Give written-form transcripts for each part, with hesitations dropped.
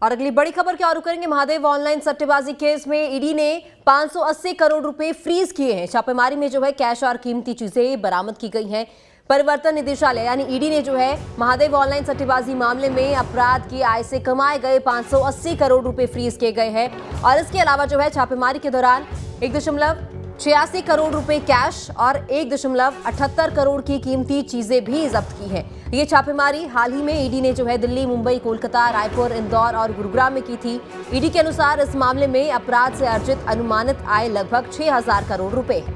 और अगली बड़ी खबर क्या और करेंगे। महादेव ऑनलाइन सट्टेबाजी केस में ईडी ने 580 करोड़ रुपए फ्रीज किए हैं। छापेमारी में जो है कैश और कीमती चीजें बरामद की गई हैं। परिवर्तन निदेशालय यानी ईडी ने जो है महादेव ऑनलाइन सट्टेबाजी मामले में अपराध की आय से कमाए गए 580 करोड़ रुपए फ्रीज किए गए हैं। और इसके अलावा जो है छापेमारी के दौरान 1.86 करोड़ रुपए कैश और 1.78 करोड़ की कीमती चीजें भी जब्त की हैं। ये छापेमारी हाल ही में ईडी ने जो है दिल्ली, मुंबई, कोलकाता, रायपुर, इंदौर और गुरुग्राम में की थी। ईडी के अनुसार इस मामले में अपराध से अर्जित अनुमानित आय लगभग 6000 करोड़ रुपए है।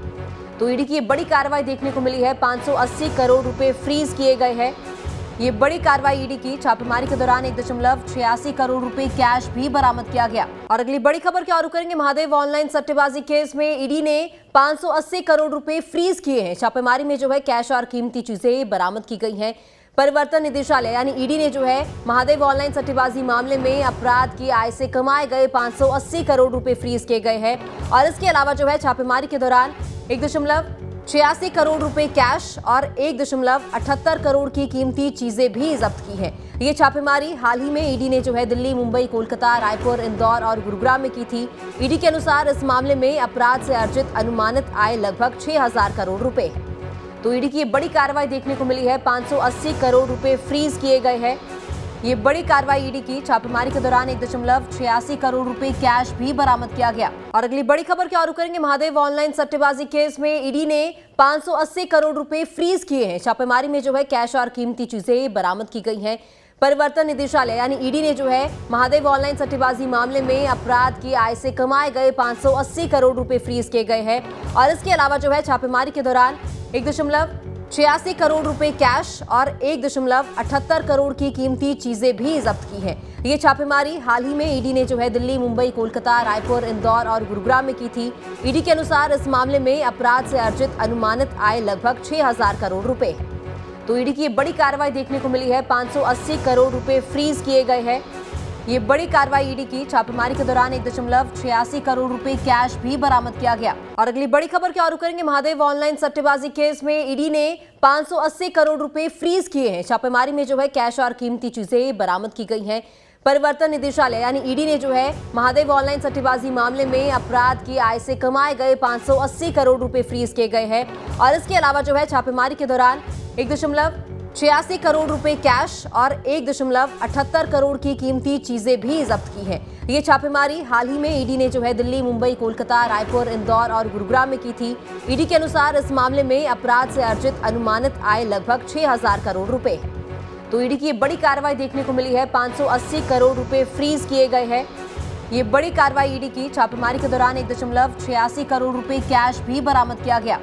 तो ईडी की बड़ी कार्रवाई देखने को मिली है। 580 करोड़ रुपए फ्रीज किए गए हैं। ये बड़ी कार्रवाई ईडी की। छापेमारी के दौरान 1.86 करोड़ रुपए कैश भी बरामद किया गया। और अगली बड़ी खबर क्या और करेंगे। महादेव ऑनलाइन सट्टेबाजी केस में ईडी ने 580 करोड़ रुपए फ्रीज किए हैं। छापेमारी में जो है कैश और कीमती चीजें बरामद की गई हैं। परिवर्तन निदेशालय यानी ईडी ने जो है महादेव ऑनलाइन सट्टेबाजी मामले में अपराध की आय से कमाए गए 580 करोड़ रुपए फ्रीज किए गए हैं। और इसके अलावा जो है छापेमारी के दौरान 1.86 करोड़ रुपए कैश और 1.78 करोड़ की कीमती चीजें भी जब्त की हैं। ये छापेमारी हाल ही में ईडी ने जो है दिल्ली, मुंबई, कोलकाता, रायपुर, इंदौर और गुरुग्राम में की थी। ईडी के अनुसार इस मामले में अपराध से अर्जित अनुमानित आय लगभग 6000 करोड़ रुपए है। तो ईडी की बड़ी कार्रवाई देखने को मिली है। 580 करोड़ रुपए फ्रीज किए गए हैं। ये बड़ी कार्रवाई ईडी की। छापेमारी के दौरान 1.86 करोड़ रुपए कैश भी बरामद किया गया। और अगली बड़ी खबर क्या और करेंगे। महादेव ऑनलाइन सट्टेबाजी केस में ईडी ने 580 करोड़ रुपए फ्रीज किए हैं। छापेमारी में जो है कैश और कीमती चीजें बरामद की गई हैं। परिवर्तन निदेशालय यानी ईडी ने जो है महादेव ऑनलाइन सट्टेबाजी मामले में अपराध की आय से कमाए गए 580 करोड़ रुपए फ्रीज किए गए हैं। और इसके अलावा जो है छापेमारी के दौरान 1.86 करोड़ रुपए कैश और 1.78 करोड़ की कीमती चीजें भी जब्त की हैं। ये छापेमारी हाल ही में ईडी ने जो है दिल्ली, मुंबई, कोलकाता, रायपुर, इंदौर और गुरुग्राम में की थी। ईडी के अनुसार इस मामले में अपराध से अर्जित अनुमानित आय लगभग 6000 करोड़ रुपए है। तो ईडी की बड़ी कार्रवाई देखने को मिली है। 580 करोड़ रुपए फ्रीज किए गए हैं। ये बड़ी कार्रवाई ईडी की। छापेमारी के दौरान 1.86 करोड़ रुपए कैश भी बरामद किया गया। और अगली बड़ी खबर क्या और करेंगे। महादेव ऑनलाइन सट्टेबाजी केस में ईडी ने 580 करोड़ रुपए फ्रीज किए हैं। छापेमारी में जो है कैश और कीमती चीजें बरामद की गई हैं। परिवर्तन निदेशालय यानी ईडी ने जो है महादेव ऑनलाइन सट्टेबाजी मामले में अपराध की आय से कमाए गए 580 करोड़ रुपए फ्रीज किए गए हैं। और इसके अलावा जो है छापेमारी के दौरान 1.86 करोड़ रुपए कैश और 1.78 करोड़ की कीमती चीजें भी जब्त की हैं। ये छापेमारी हाल ही में ईडी ने जो है दिल्ली, मुंबई, कोलकाता, रायपुर, इंदौर और गुरुग्राम में की थी। ईडी के अनुसार इस मामले में अपराध से अर्जित अनुमानित आय लगभग 6000 करोड़ रुपए है। तो ईडी की बड़ी कार्रवाई देखने को मिली है। 580 करोड़ रुपए फ्रीज किए गए हैं। ये बड़ी कार्रवाई ईडी की। छापेमारी के दौरान 1.86 करोड़ रुपए कैश भी बरामद किया गया।